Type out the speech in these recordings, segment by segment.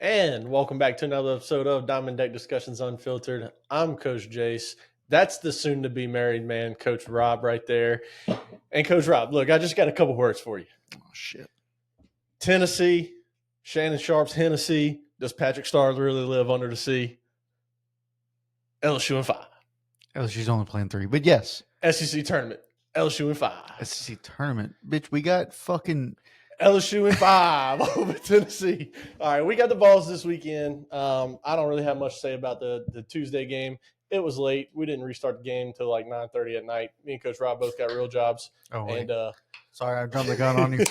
And welcome back to another episode of Diamond Deck Discussions Unfiltered. I'm Coach Jace. That's the soon-to-be married man, Coach Rob, right there. And Coach Rob, look, I just got a couple words for you. Oh, shit. Tennessee, Shannon Sharp's Hennessy. Does Patrick Starr really live under the sea? LSU and 5. LSU's only playing 3, but yes. SEC tournament, LSU and 5. SEC tournament. Bitch, we got fucking... LSU and 5 over Tennessee. All right, we got the balls this weekend. I don't really have much to say about the Tuesday game. It was late. We didn't restart the game until like 9:30 at night. Me and Coach Rob both got real jobs. Oh, wait. And sorry, I jumped the gun on you.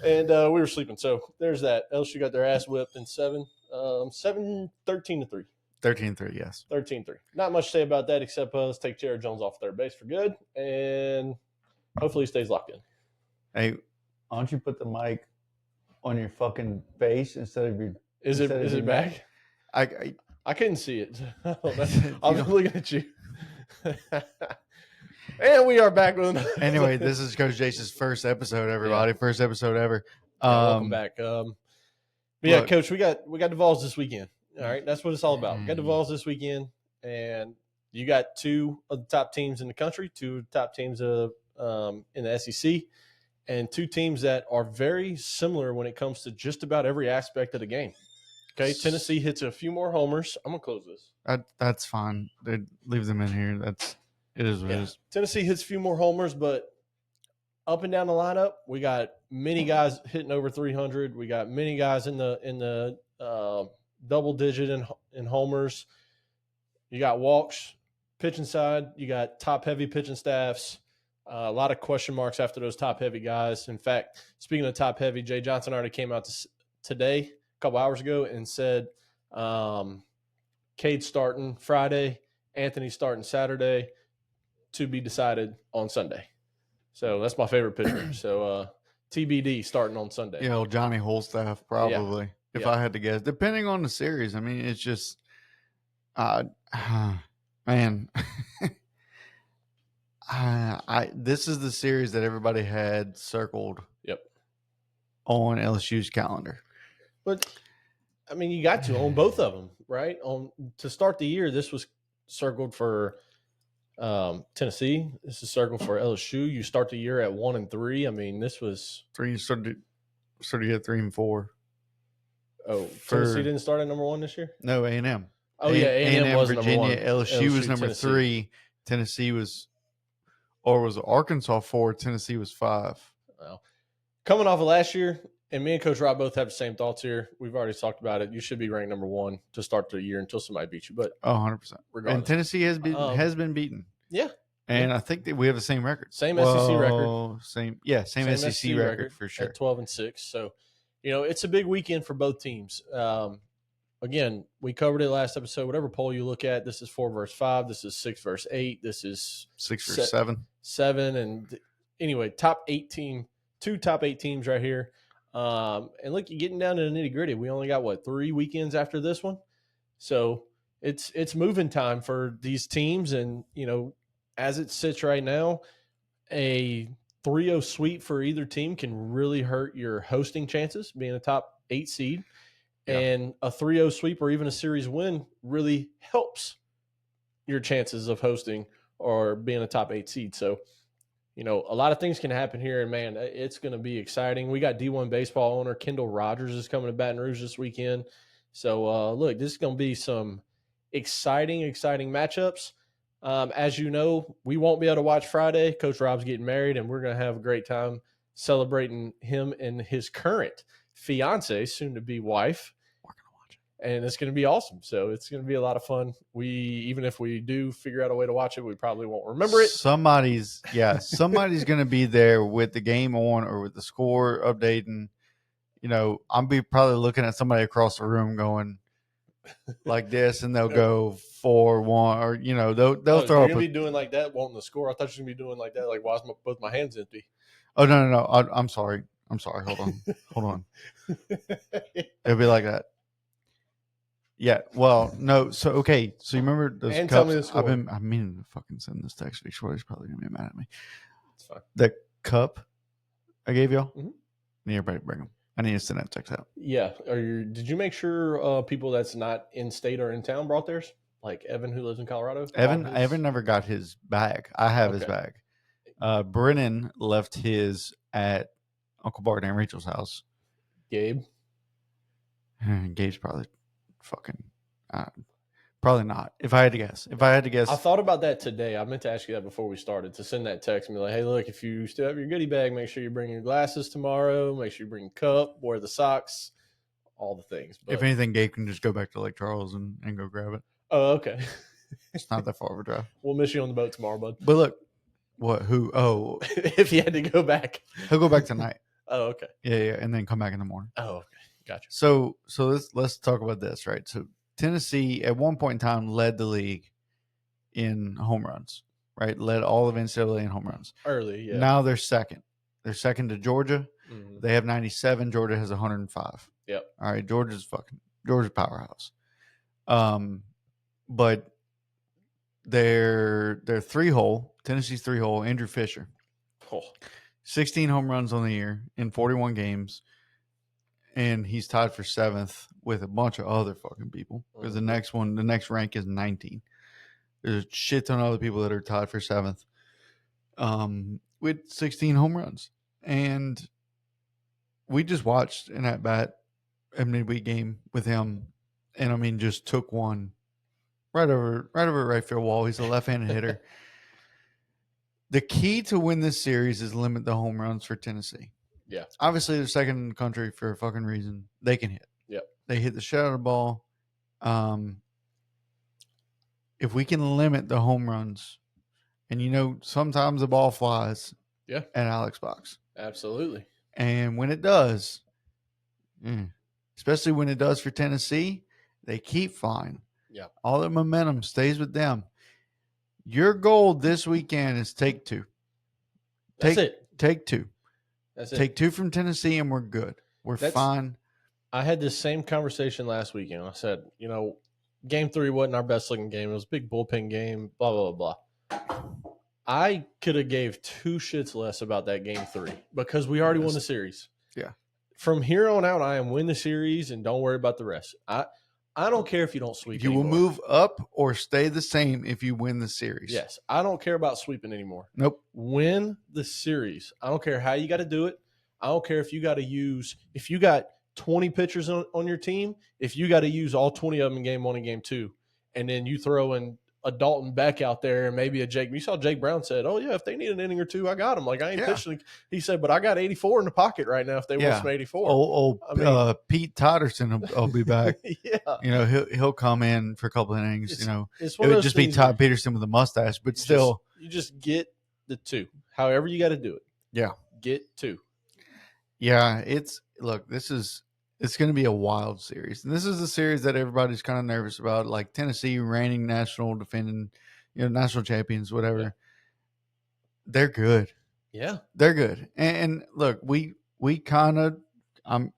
And we were sleeping. So there's that. LSU got their ass whipped in 13-3. 13-3, yes. 13-3. Not much to say about that except let's take Jared Jones off third base for good, and hopefully he stays locked in. Hey, why don't you put the mic on your fucking face instead of your... Is it back? I couldn't see it. I was looking at you. And we are back with Anyway, this is Coach Jace's first episode, everybody. Yeah. First episode ever. Welcome back. But yeah, Coach, we got the Vols this weekend. All right, that's what it's all about. We got the Vols this weekend, and you got two of the top teams in the country, two of the top teams in the SEC, and two teams that are very similar when it comes to just about every aspect of the game. Okay, Tennessee hits a few more homers. I'm going to close this. That's fine. Leave them in here. It is what it is. Tennessee hits a few more homers, but up and down the lineup, we got many guys hitting over 300. We got many guys in the double digit in homers. You got walks, pitching side. You got top-heavy pitching staffs. A lot of question marks after those top-heavy guys. In fact, speaking of top-heavy, Jay Johnson already came out today, a couple hours ago, and said Cade's starting Friday, Anthony's starting Saturday, to be decided on Sunday. So that's my favorite pitcher. So TBD starting on Sunday. Yeah, Johnny Holstaff probably, if I had to guess. Depending on the series. I mean, it's just man. This is the series that everybody had circled on LSU's calendar. But, I mean, you got to on both of them, right? To start the year, this was circled for Tennessee. This is circled for LSU. You start the year at 1-3. I mean, this was 3. You started at 3-4. Oh, Tennessee didn't start at number 1 this year? No, A&M. Oh, yeah, A&M was Virginia, number 1. LSU was number Tennessee. 3. Tennessee was Arkansas 4? Tennessee was 5. Well, coming off of last year, and me and Coach Rob both have the same thoughts here. We've already talked about it. You should be ranked number 1 to start the year until somebody beats you. But 100%. Regardless. And Tennessee has been beaten. Yeah. And I think that we have the same record. Same SEC record. Same SEC record for sure. At 12-6. So, it's a big weekend for both teams. Again, we covered it last episode. Whatever poll you look at, this is 4 versus 5. This is 6 versus 8. This is 6 versus 7. 7. And anyway, top 8 team, 2 top 8 teams right here. And look, you're getting down to the nitty gritty. We only got 3 weekends after this one. So it's moving time for these teams. And, as it sits right now, a 3-0 sweep for either team can really hurt your hosting chances, being a top 8 seed. Yeah. And a 3-0 sweep or even a series win really helps your chances of hosting or being a top 8 seed. So, a lot of things can happen here, and, man, it's going to be exciting. We got D1 baseball owner Kendall Rogers is coming to Baton Rouge this weekend. So, look, this is going to be some exciting matchups. As you know, we won't be able to watch Friday. Coach Rob's getting married, and we're going to have a great time celebrating him and his current fiance, soon-to-be wife. We're going to watch it. And it's going to be awesome. So it's going to be a lot of fun. Even if we do figure out a way to watch it, we probably won't remember it. Somebody's going to be there with the game on or with the score updating. I'll be probably looking at somebody across the room going like this, and they'll go 4-1, or they'll throw up. You're going to be doing like that, wanting the score. I thought you were going to be doing like that, like, why is both my hands empty? Oh, no. I'm sorry. Hold on. It'll be like that. Yeah. Well, no. So, okay. So you remember those and cups? Tell me the score. I mean to fucking send this text. Shorty's probably going to be mad at me. It's fine. The cup I gave y'all? Mm-hmm. Everybody bring them. I need to send that text out. Yeah. Did you make sure people that's not in state or in town brought theirs? Like Evan, who lives in Colorado? Evan never got his bag. I have his Okay. bag. Brennan left his at Uncle Bart and Rachel's house. Gabe? Gabe's probably fucking... probably not. If I had to guess. I thought about that today. I meant to ask you that before we started, to send that text and be like, hey, look, if you still have your goodie bag, make sure you bring your glasses tomorrow. Make sure you bring a cup, wear the socks, all the things. But, if anything, Gabe can just go back to Lake Charles and go grab it. oh, okay. It's not that far of a drive. We'll miss you on the boat tomorrow, bud. But look, what? Who? Oh, if you had to go back. he'll go back tonight. Oh, okay. Yeah, and then come back in the morning. Oh, okay. Gotcha. So let's talk about this, right? So Tennessee at one point in time led the league in home runs, right? Led all of NCAA in home runs. Early, yeah. Now they're second. They're second to Georgia. Mm-hmm. They have 97. Georgia has 105. Yep. All right, Georgia's powerhouse. But they're 3-hole. Tennessee's 3-hole. Andrew Fisher, 16 home runs on the year in 41 games, and he's tied for 7th with a bunch of other fucking people because the next rank is 19. There's a shit ton of other people that are tied for 7th, with 16 home runs, and we just watched an at bat a midweek game with him, and I mean, just took one right over right field wall. He's a left-handed hitter. The key to win this series is limit the home runs for Tennessee. Yeah. Obviously, they're second in the country for a fucking reason. They can hit. Yep. They hit the shit out of the ball. If we can limit the home runs, and sometimes the ball flies at Alex box. Absolutely. And when it does, especially when it does for Tennessee, they keep flying. Yeah. All the momentum stays with them. Your goal this weekend is take 2. That's it. Take 2. That's it. Take 2 from Tennessee, and we're good. We're fine. I had this same conversation last weekend. I said, Game 3 wasn't our best looking game. It was a big bullpen game, blah, blah, blah, blah. I could have gave 2 shits less about that Game 3 because we already won the series. Yeah. From here on out, I am win the series and don't worry about the rest. I don't care if you don't sweep You anymore. will move up or stay the same if you win the series. Yes. I don't care about sweeping anymore. Nope. Win the series. I don't care how you got to do it. I don't care if you got got 20 pitchers on your team, if you got to use all 20 of them in Game 1 and Game 2, and then you throw in a Dalton Beck out there and maybe a Jake. You saw Jake Brown said, oh, yeah, if they need an inning or 2, I got them. Like, I ain't pitching. He said, but I got 84 in the pocket right now if they want some 84. Pete Totterson will be back. Yeah. He'll come in for a couple of innings. It would just be Todd Peterson with a mustache, but still. You just get the 2. However you got to do it. Yeah. Get 2. Yeah, it's going to be a wild series. And this is a series that everybody's kind of nervous about, like Tennessee reigning defending, national champions, whatever. Yeah. They're good. Yeah. They're good. And look, we kind of, I'm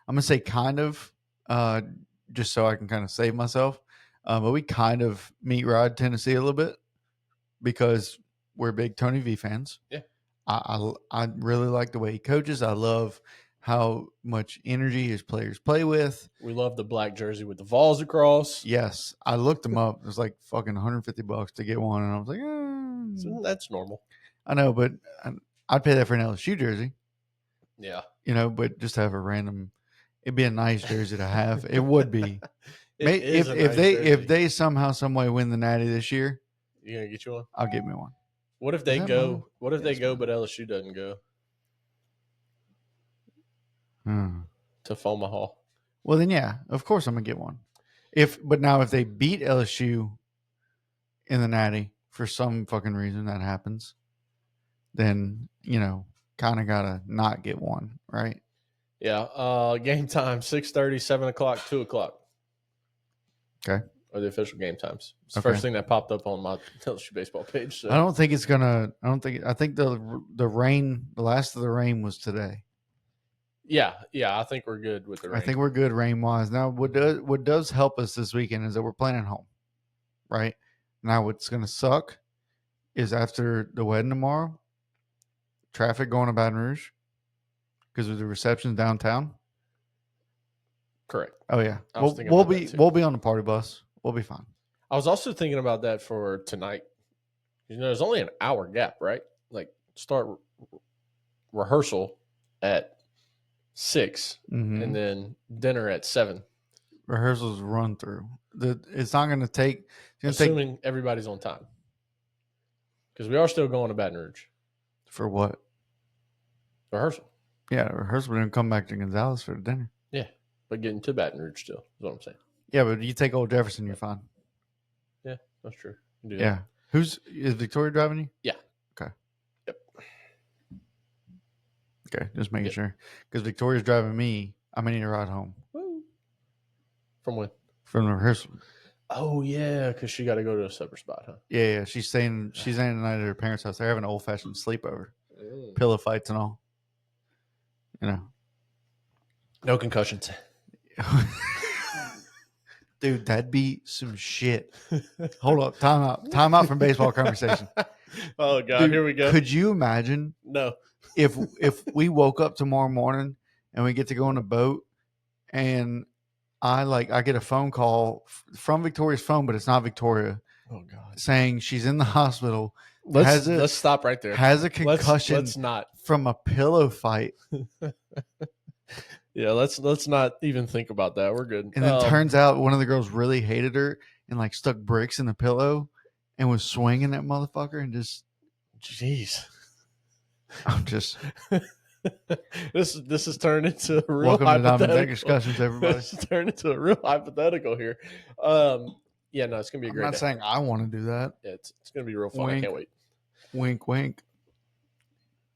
going to say kind of, just so I can kind of save myself. But we kind of meet ride Tennessee a little bit because we're big Tony V fans. Yeah. I really like the way he coaches. I love how much energy his players play with. We love the black jersey with the Vols across. Yes. I looked them up. It was like fucking $150 to get one. And I was like, So that's normal. I know, but I'd pay that for an LSU jersey. Yeah. But just have a random, it'd be a nice jersey to have. It would be. If they somehow, some way win the Natty this year, you gonna get you one? I'll get me one. What if they go? What if they go, but LSU doesn't go? To Omaha. Well, then, yeah, of course I'm going to get one. But now if they beat LSU in the Natty for some fucking reason that happens, then, kind of got to not get one, right? Yeah. Game time, 6:30, 7 o'clock, 2 o'clock. Okay. Are the official game times. It's the first thing that popped up on my LSU baseball page. So. I think the rain, the last of the rain was today. Yeah, I think we're good with the rain. I think we're good rain-wise. Now, what does help us this weekend is that we're playing at home, right? Now, what's going to suck is after the wedding tomorrow, traffic going to Baton Rouge, because of the reception downtown. Correct. Oh yeah, I was thinking we'll about be that too. we'll be on the party bus. We'll be fine. I was also thinking about that for tonight. There's only an hour gap, right? Like start rehearsal at 6, and then dinner at 7. Rehearsals run through. It's not going to take. Assuming everybody's on time, because we are still going to Baton Rouge for what? Rehearsal. Yeah, rehearsal. We're going to come back to Gonzales for dinner. Yeah, but getting to Baton Rouge still is what I'm saying. Yeah, but you take Old Jefferson, you're fine. Yeah, that's true. Yeah. Is Victoria driving you? Yeah. Okay. Yep. Okay, just making sure. Because Victoria's driving me. I'm going to need a ride home. Woo. From when? From the rehearsal. Oh, yeah, because she got to go to a supper spot, huh? Yeah. She's staying tonight at her parents' house. They're having an old-fashioned sleepover. Pillow fights and all. You know. No concussions. Dude, that'd be some shit. Hold up. Time out from baseball conversation. Oh, God. Dude, here we go. Could you imagine No. if we woke up tomorrow morning and we get to go on a boat and I get a phone call from Victoria's phone, but it's not Victoria. Oh, God. Saying she's in the hospital. Let's stop right there. Has a concussion let's not. From a pillow fight. Yeah, let's not even think about that. We're good. And then turns out one of the girls really hated her and like stuck bricks in the pillow and was swinging that motherfucker and just. Jeez. I'm just. This is turned into a real welcome hypothetical. to Diamond Discussions, everybody. This is turned into a real hypothetical here. Yeah, no, it's gonna be a great. I'm not saying I want to do that. Yeah, it's gonna be real fun. Wink. I can't wait. Wink, wink.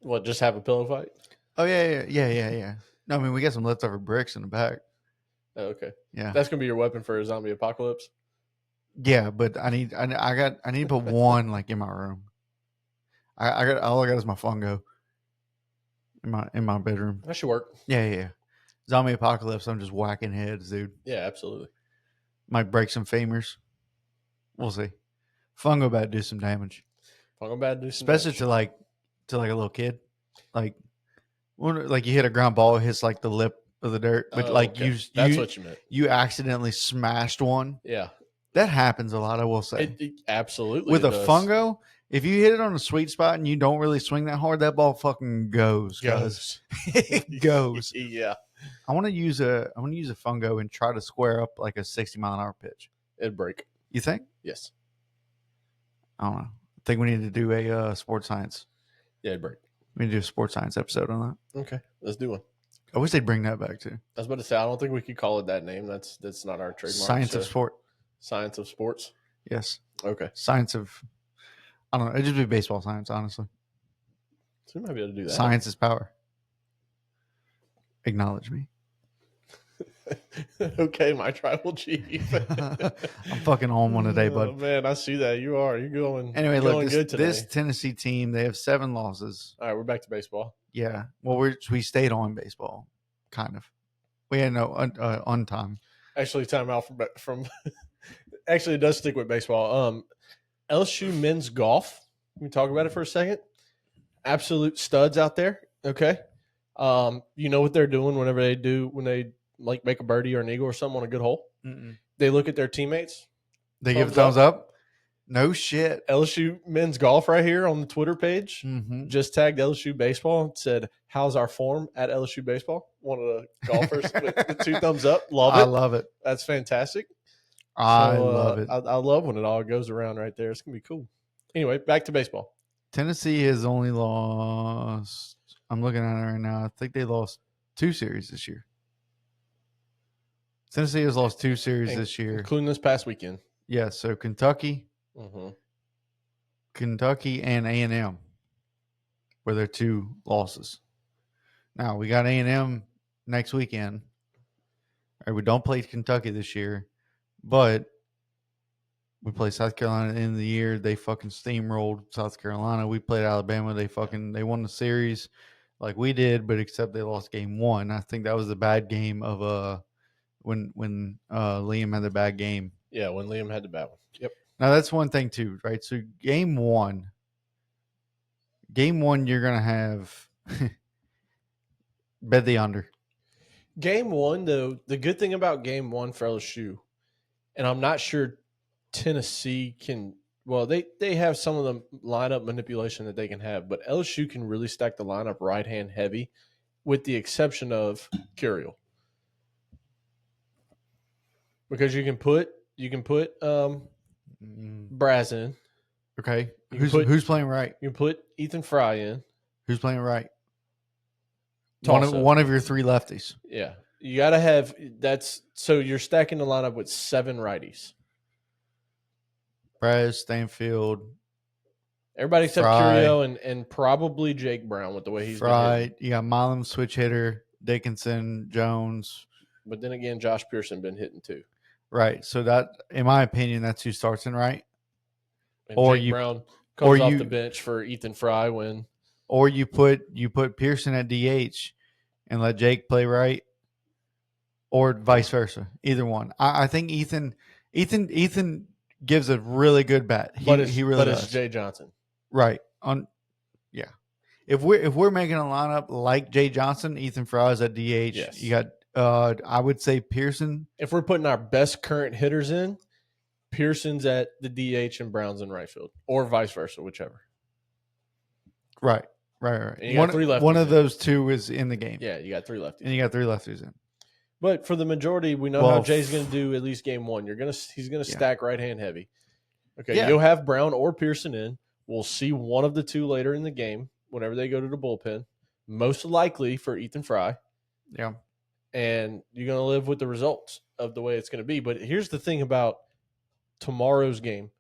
What? Just have a pillow fight? Oh yeah. No, I mean we got some leftover bricks in the back. Oh, okay. Yeah, that's gonna be your weapon for a zombie apocalypse. Yeah, but I need to put one like in my room. I got all I got is my fungo in my bedroom. That should work. Yeah. Zombie apocalypse. I'm just whacking heads, dude. Yeah, absolutely. Might break some femurs. We'll see. Fungo bad do some damage. Fungo bad do some especially damage. to like a little kid, like you hit a ground ball, it hits like the lip of the dirt, but okay. That's what you meant. You accidentally smashed one. Yeah, that happens a lot. I will say, it absolutely with a fungo. If you hit it on a sweet spot and you don't really swing that hard, that ball fucking goes. It goes. Yeah. I want to use a fungo and try to square up like a 60-mile-an-hour pitch. It'd break. You think? Yes. I don't know. I think we need to do a sports science. Yeah, it'd break. We need to do a sports science episode on that. Okay, let's do one. I wish they'd bring that back too. I was about to say, I don't think we could call it that name. That's not our trademark. Science of sport. Science of sports. Yes. Okay. Science of. I don't know. It'd just be baseball science, honestly. So we might be able to do that. Science is power. Acknowledge me. Okay, my tribal chief. I'm fucking on one today, bud. Oh, man, I see that. You are. You're going. Anyway, you're look, going good today. this Tennessee team, they have 7 losses. All right, we're back to baseball. Yeah. Well, we stayed on baseball, kind of. We had no on time. Actually, time out from actually, it does stick with baseball. LSU men's golf. Can we talk about it for a second? Absolute studs out there. Okay. You know what they're doing when they like make a birdie or an eagle or something on a good hole? Mm-mm. They look at their teammates. They give a thumbs up. No shit. LSU men's golf right here on the Twitter page. Mm-hmm. Just tagged LSU baseball and said, "How's our form at LSU baseball?" One of the golfers with the 2 thumbs up. Love it. I love it. That's fantastic. I love it. I love when it all goes around right there. It's gonna be cool. Anyway, back to baseball. Tennessee has only lost. I'm looking at it right now. I think they lost 2 series this year. Tennessee has lost 2 series this year, including this past weekend. Yeah, so Kentucky, mm-hmm. Kentucky, and A&M were their 2 losses. Now we got A&M next weekend. All right, we don't play Kentucky this year, but we play South Carolina at the end of the year. They fucking steamrolled South Carolina. We played Alabama. They won the series like we did, but except they lost game 1. I think that was the bad game of when Liam had the bad game. Yeah, when Liam had the bad one. Yep. Now that's one thing too, right? So game one, you're gonna have Bet the under. Game one, though, the good thing about game one for LSU, and I'm not sure Tennessee can. Well, they have some of the lineup manipulation that they can have, but LSU can really stack the lineup right hand heavy, with the exception of Curiel, because you can put Braz in. Okay. You can Who's playing right? You can put Ethan Fry in. Who's playing right? Tulsa. One of your three lefties. Yeah. You got to have that's so you're stacking the lineup with 7 righties. Braz, Stanfield. Everybody except Fry. Curio and probably Jake Brown with the way he's Fry. been hitting. You got Milam, switch hitter, Dickinson, Jones. But then again, Josh Pearson been hitting too. Right. So that, in my opinion, that's who starts in right. And or Jake Brown comes off the bench for Ethan Fry when. Or you put Pearson at DH and let Jake play right, or vice versa. Either one. I think Ethan gives a really good bat. He really does. It's Jay Johnson. Right. Yeah. If we're making a lineup like Jay Johnson, Ethan Fry is at DH. Yes. You got I would say Pearson. If we're putting our best current hitters in, Pearson's at the DH and Brown's in right field, or vice versa, whichever. Right. And you got 3 lefties. One of those two is in the game. Yeah, you got 3 lefties. And you got 3 lefties in. But for the majority, we know how Jay's going to do at least game one. He's going to stack right hand heavy. Okay, yeah. You'll have Brown or Pearson in. We'll see one of the two later in the game whenever they go to the bullpen. Most likely for Ethan Fry. Yeah. And you're going to live with the results of the way it's going to be. But here's the thing about tomorrow's game.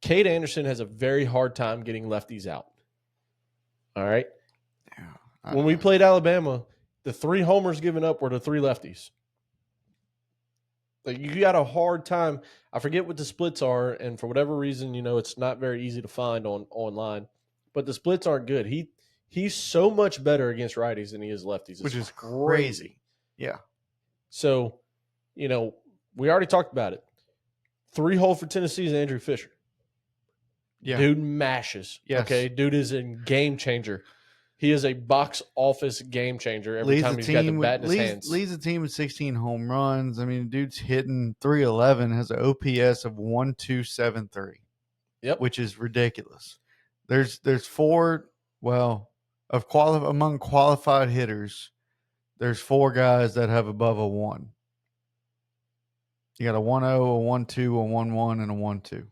Cade Anderson has a very hard time getting lefties out. All right? Yeah. When we played Alabama, the 3 homers given up were the 3 lefties. Like, you got a hard time. I forget what the splits are, and for whatever reason, it's not very easy to find online. But the splits aren't good. He's so much better against righties than he is lefties. Which is crazy. Yeah. So, we already talked about it. 3-hole for Tennessee is Andrew Fisher. Yeah. Dude mashes. Yes. Okay. Dude is a game changer. He is a box office game changer every time he's got the bat in his hands. Leads the team with 16 home runs. I mean, dude's hitting .311, has an OPS of 1.273. Yep. Which is ridiculous. There's 4, among qualified hitters, there's 4 guys that have above a 1. You got a 1-0, a 1-2, a 1-1, and a 1-2.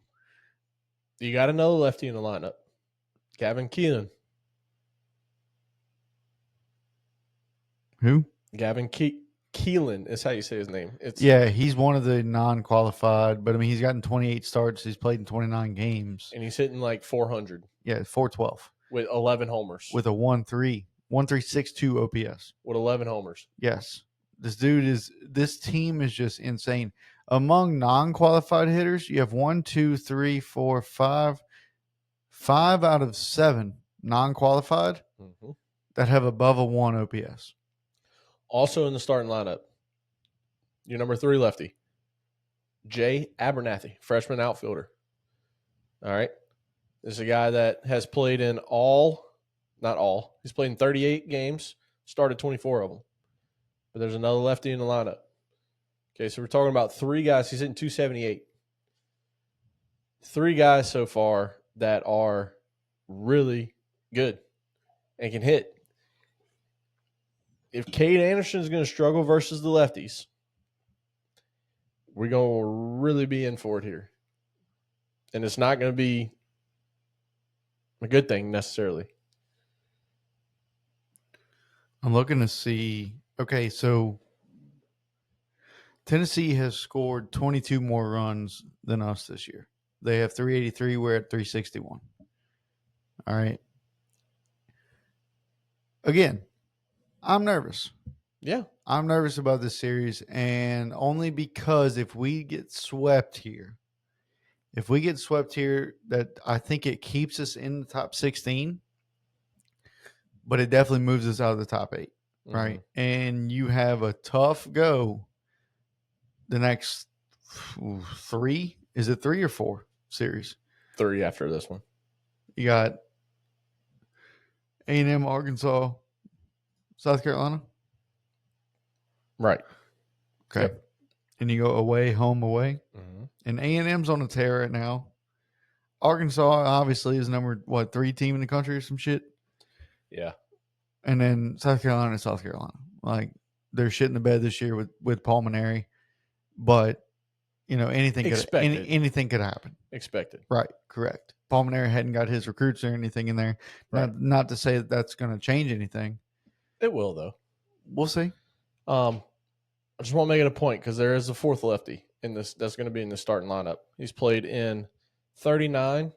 You got another lefty in the lineup. Gavin Keelan. Who? Gavin Keelan is how you say his name. He's one of the non-qualified, but I mean, he's gotten 28 starts. He's played in 29 games. And he's hitting like 400. Yeah, 412. With 11 homers. With a 1.362 OPS. With 11 homers. Yes. This team is just insane. Among non-qualified hitters, you have 1, 2, 3, 4, 5 out of 7 non-qualified that have above a 1 OPS. Also in the starting lineup, your number 3 lefty, Jay Abernathy, freshman outfielder. All right. This is a guy that has played in he's played in 38 games, started 24 of them. But there's another lefty in the lineup. Okay, so we're talking about 3 guys. He's hitting .278. 3 guys so far that are really good and can hit. If Cade Anderson is going to struggle versus the lefties, we're going to really be in for it here. And it's not going to be a good thing necessarily. I'm looking to see. Okay, so Tennessee has scored 22 more runs than us this year. They have 383. We're at 361. All right. Again, I'm nervous. Yeah. I'm nervous about this series, and only because if we get swept here, that I think it keeps us in the top 16, but it definitely moves us out of the top 8, right? And you have a tough go the next 3. Is it 3 or 4 series? 3 after this one. You got A&M, Arkansas, South Carolina. Right. Okay. Yep. And you go away, home, away. Mm-hmm. And A&M's on a tear right now. Arkansas obviously is number 3 team in the country or some shit. Yeah. And then South Carolina. Like they're shit in the bed this year with pulmonary, but anything Expected. anything could happen. Expected. Right, correct. Pulmonary hadn't got his recruits or anything in there. Right. Not to say that that's going to change anything. It will though. We'll see. I just want to make it a point because there is a fourth lefty in this that's going to be in the starting lineup. He's played in 39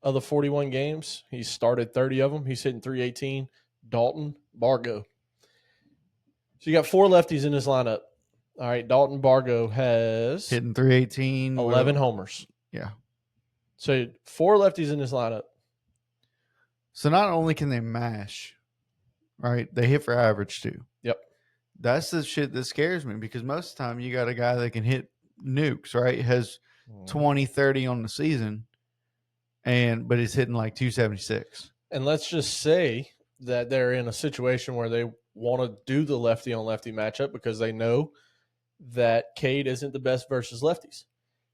of the 41 games. He's started 30 of them. He's hitting 318. Dalton Bargo. So you got 4 lefties in this lineup. All right, Dalton Bargo has hitting 318, 11 homers. Yeah. So 4 lefties in this lineup. So not only can they mash, right? They hit for average too. Yep. That's the shit that scares me because most of the time you got a guy that can hit nukes, right? Has 20, 30 on the season, but he's hitting like 276. And let's just say that they're in a situation where they want to do the lefty on lefty matchup because they know that Cade isn't the best versus lefties.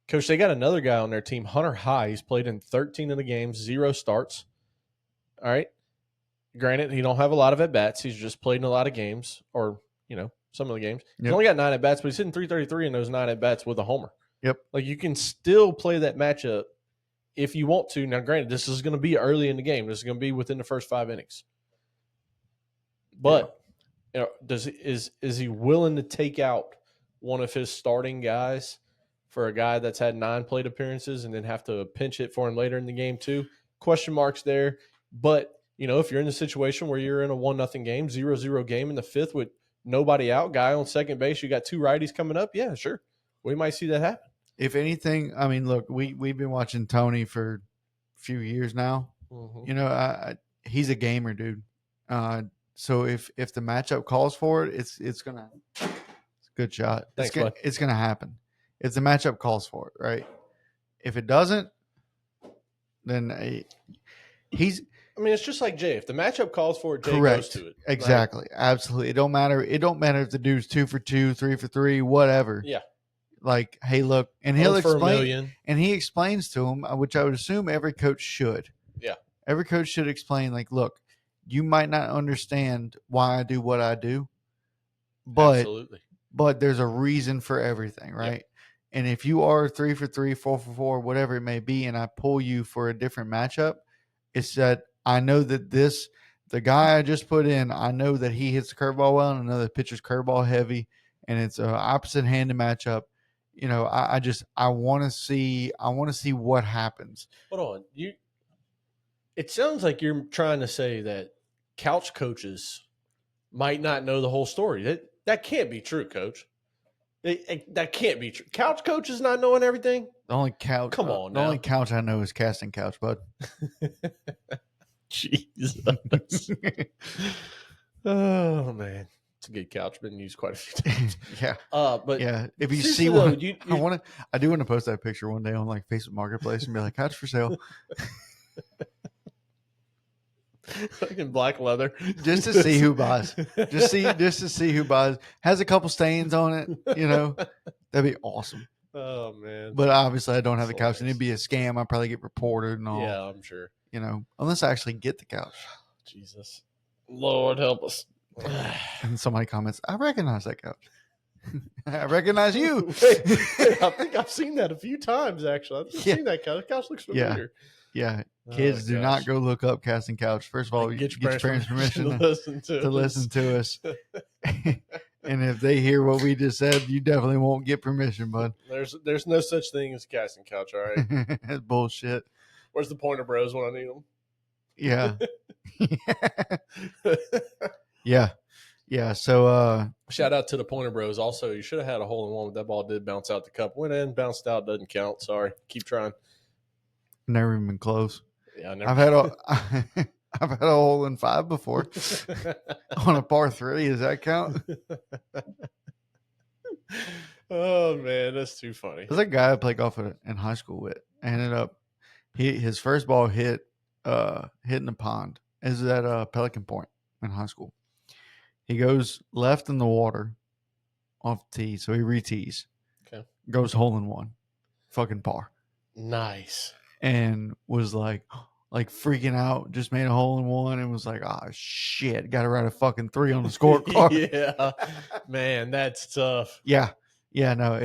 Coach, they got another guy on their team, Hunter High. He's played in 13 of the games, 0 starts. All right. Granted, he don't have a lot of at-bats. He's just played in a lot of games or, some of the games. He's only got 9 at-bats, but he's hitting 333 in those 9 at-bats with a homer. Yep. Like, you can still play that matchup if you want to. Now, granted, this is going to be early in the game. This is going to be within the first 5 innings. But, is he willing to take out one of his starting guys for a guy that's had 9 plate appearances and then have to pinch hit for him later in the game too? Question marks there. But, if you're in the situation where you're in a 1-0 game, 0-0 game in the 5th with nobody out, guy on second base, you got 2 righties coming up, yeah, sure. We might see that happen. If anything, I mean, look, we've been watching Tony for a few years now. Mm-hmm. He's a gamer, dude. So if the matchup calls for it, it's a good shot. Thanks, it's gonna happen. If the matchup calls for it, right? If it doesn't, then he's. I mean, it's just like Jay. If the matchup calls for it, Jay correct. goes to it. Exactly. Like, absolutely. It don't matter. It don't matter if the dude's 2 for 2, 3 for 3, whatever. Yeah. Like, hey, look, and he'll explain, and he explains to him, which I would assume every coach should. Yeah. Every coach should explain, like, look, you might not understand why I do what I do, but there's a reason for everything, right? Yep. And if you are 3 for 3, 4 for 4, whatever it may be, and I pull you for a different matchup, it's that I know that the guy I just put in, I know that he hits the curveball well, and I know the pitcher's curveball heavy, and it's an opposite-handed matchup. I want to see what happens. Hold on, it sounds like you're trying to say that couch coaches might not know the whole story. That can't be true, Coach. That can't be true. Couch coaches not knowing everything. The only couch. Come on, the only couch I know is casting couch, bud. Jesus. Oh man. It's a good couch. Been used quite a few times. Yeah. But yeah, if you see one, I do want to post that picture one day on like Facebook Marketplace and be like, couch for sale. Like in black leather. Just to see who buys. Just to see who buys. Has a couple stains on it, That'd be awesome. Oh man. But obviously I don't have the couch and it'd be a scam. I'd probably get reported and all. Yeah, I'm sure. Unless I actually get the couch. Jesus. Lord help us. And somebody comments, I recognize that couch. I recognize you. Wait, I think I've seen that a few times, actually. I've seen that couch. The couch looks familiar. Yeah. Kids, do not go look up casting couch. First of all, get your parents' permission to listen to us. And if they hear what we just said, you definitely won't get permission, bud. There's no such thing as casting couch, all right? That's bullshit. Where's the Pointer Bros when I need them? Yeah. Yeah. So shout out to the Pointer Bros. Also, you should have had a hole in one, but that ball did bounce out the cup. Went in, bounced out, doesn't count. Sorry. Keep trying. Never even been close. Yeah, I've had a hole in 5 before. On a par 3, does that count? Oh man, that's too funny. There's a guy I played golf with in high school with. Ended up his first ball hit in the pond. Is at Pelican Point in high school. He goes left in the water, off the tee, so he re-tees. Okay. Goes hole in one. Fucking par. Nice. And was like freaking out, just made a hole in one and was like, oh shit, gotta write a fucking 3 on the scorecard. Yeah. Man, that's tough. Yeah. No,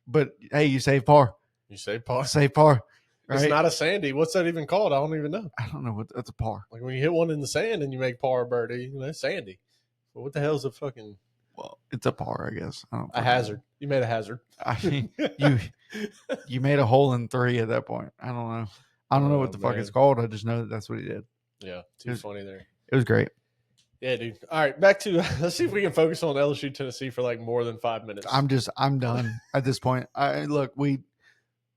but hey, you save par. You say par. Save par. Right? It's not a sandy. What's that even called? I don't even know. I don't know what that's a par. Like when you hit one in the sand and you make par birdie, it's sandy. But what the hell is a fucking... Well, it's a par, I guess. A hazard. You made a hazard. I mean, you made a hole in 3 at that point. I don't know what the fuck it's called. I just know that's what he did. Yeah, too funny there. It was great. Yeah, dude. All right, back to let's see if we can focus on LSU Tennessee for like more than 5 minutes. I'm done at this point. We're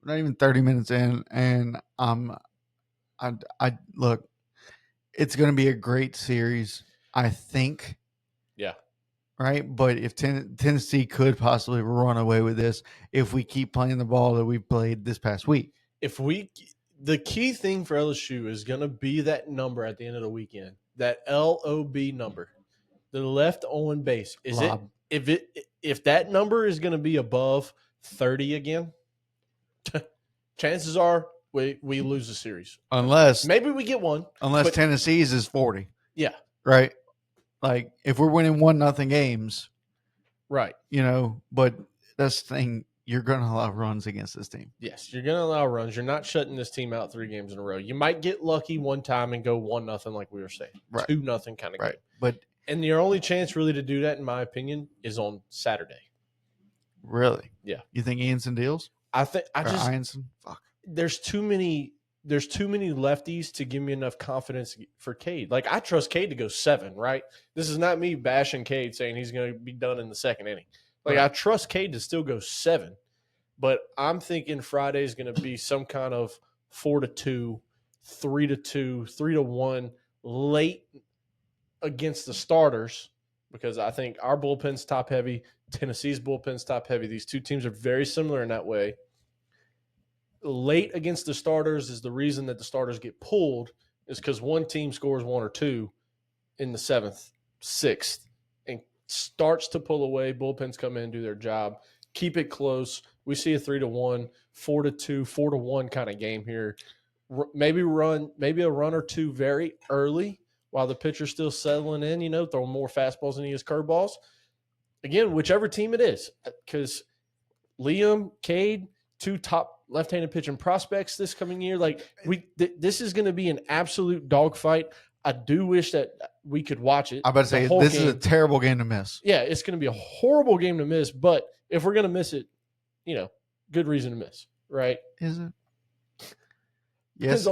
not even 30 minutes in, and I look. It's going to be a great series, I think. Yeah. Right, but if Tennessee could possibly run away with this if we keep playing the ball that we played this past week. The key thing for LSU is going to be that number at the end of the weekend, that LOB number, the left on base. If that number is going to be above 30 again, chances are we lose the series. Unless maybe we get one. Unless Tennessee's is 40. Yeah. Right. Like if we're winning 1-0 games, right? But that's the thing. You're going to allow runs against this team. Yes, you're going to allow runs. You're not shutting this team out 3 games in a row. You might get lucky one time and go 1-0, like we were saying, 2-0 kind of game. And your only chance really to do that, in my opinion, is on Saturday. Really? Yeah. You think Ianson deals? Ianson? Fuck. There's too many lefties to give me enough confidence for Cade. Like, I trust Cade to go 7, right? This is not me bashing Cade saying he's going to be done in the second inning. Like, I trust Cade to still go 7, but I'm thinking Friday is going to be some kind of 4-2, 3-2, 3-1 late against the starters, because I think our bullpen's top heavy, Tennessee's bullpen's top heavy. These two teams are very similar in that way. Late against the starters is the reason that the starters get pulled, is because one team scores 1 or 2 in the 7th, 6th, and starts to pull away. Bullpens come in and do their job. Keep it close. We see a 3-1, 4-2, 4-1 kind of game here. Maybe a run or 2 very early while the pitcher's still settling in, throwing more fastballs than he is curveballs. Again, whichever team it is, because Liam, Cade, 2 top left-handed pitching prospects this coming year. Like, this is going to be an absolute dogfight. I do wish that we could watch it. I'm about to say, this is a terrible game to miss. Yeah, it's going to be a horrible game to miss, but if we're going to miss it, good reason to miss, right? Is it? Yes,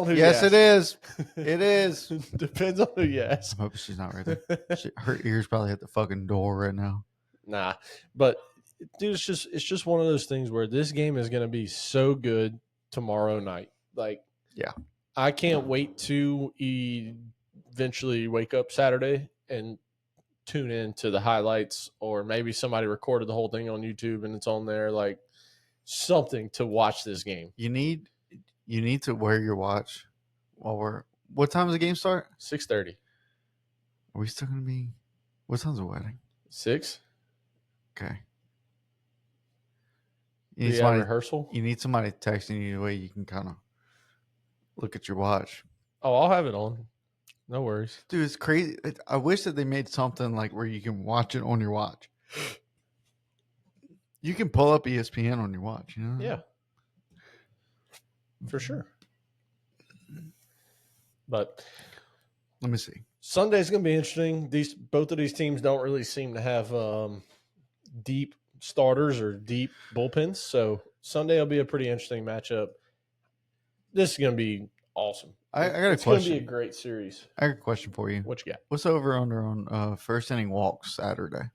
it is. It is. Depends on who you ask. I hope she's not right there. Her ears probably at the fucking door right now. Nah, but dude, it's just one of those things where this game is going to be so good tomorrow night. Like, yeah, I can't wait to eventually wake up Saturday and tune in to the highlights, or maybe somebody recorded the whole thing on YouTube and it's on there, like something to watch this game. You need to wear your watch what time does the game start? 6:30. Are we still going to be, what time's the wedding? 6. Okay. You need somebody rehearsal? You need somebody texting you the way you can kind of look at your watch. Oh, I'll have it on. No worries. Dude, it's crazy. I wish that they made something like where you can watch it on your watch. You can pull up ESPN on your watch, Yeah. For sure. But let me see. Sunday's going to be interesting. Both of these teams don't really seem to have deep starters or deep bullpens. So Sunday will be a pretty interesting matchup. This is going to be awesome. I got a question. It's going to be a great series. I got a question for you. What you got? What's over under on first inning walks Saturday?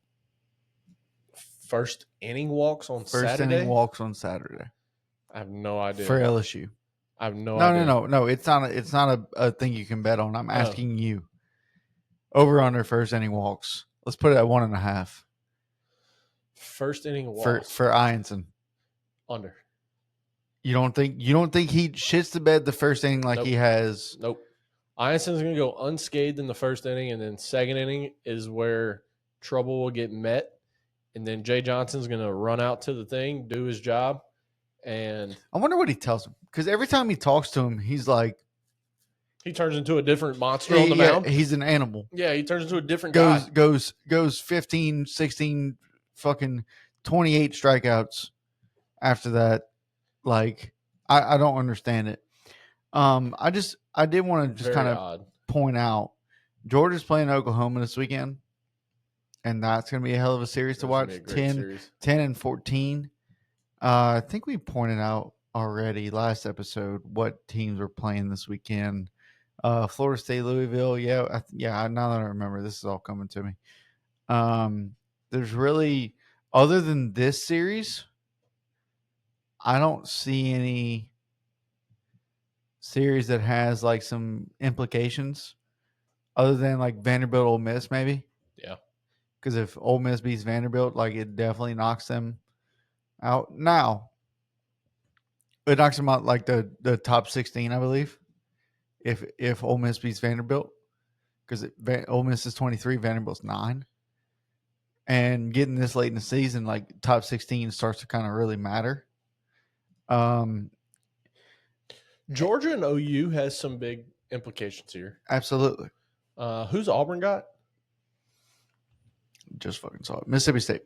First inning walks on Saturday? First inning walks on Saturday. I have no idea. For LSU. I have no idea. No. It's not a thing you can bet on. I'm asking you. Over under first inning walks. Let's put it at 1.5. First inning walks for Ianson. Under. You don't think he shits the bed the first inning like he has? Nope. Ianson's going to go unscathed in the first inning, and then second inning is where trouble will get met. and then Jay Johnson's going to run out to the thing, do his job, and I wonder what he tells him, because every time he talks to him, he's like, he turns into a different monster on the mound. he's an animal. Yeah, he turns into a different guy. Goes 15, 16, fucking 28 strikeouts after that. Like, I don't understand it. I did want to just Very kind of odd. point out Georgia's playing Oklahoma this weekend, and that's going to be a hell of a series to watch. 10 and 14. I think we pointed out already last episode what teams were playing this weekend. Florida State, Louisville. Yeah. Now that I remember, this is all coming to me. There's really, other than this series, I don't see any series that has like some implications other than like Vanderbilt, Ole Miss, maybe. Yeah. Because if Ole Miss beats Vanderbilt, like it definitely knocks them out. Now, it knocks them out like the top 16, I believe. If Ole Miss beats Vanderbilt, because Ole Miss is 23, Vanderbilt's 9, and getting this late in the season, like top 16 starts to kind of really matter. Georgia and OU has some big implications here. Absolutely. Who's Auburn got? Just fucking saw it. Mississippi State.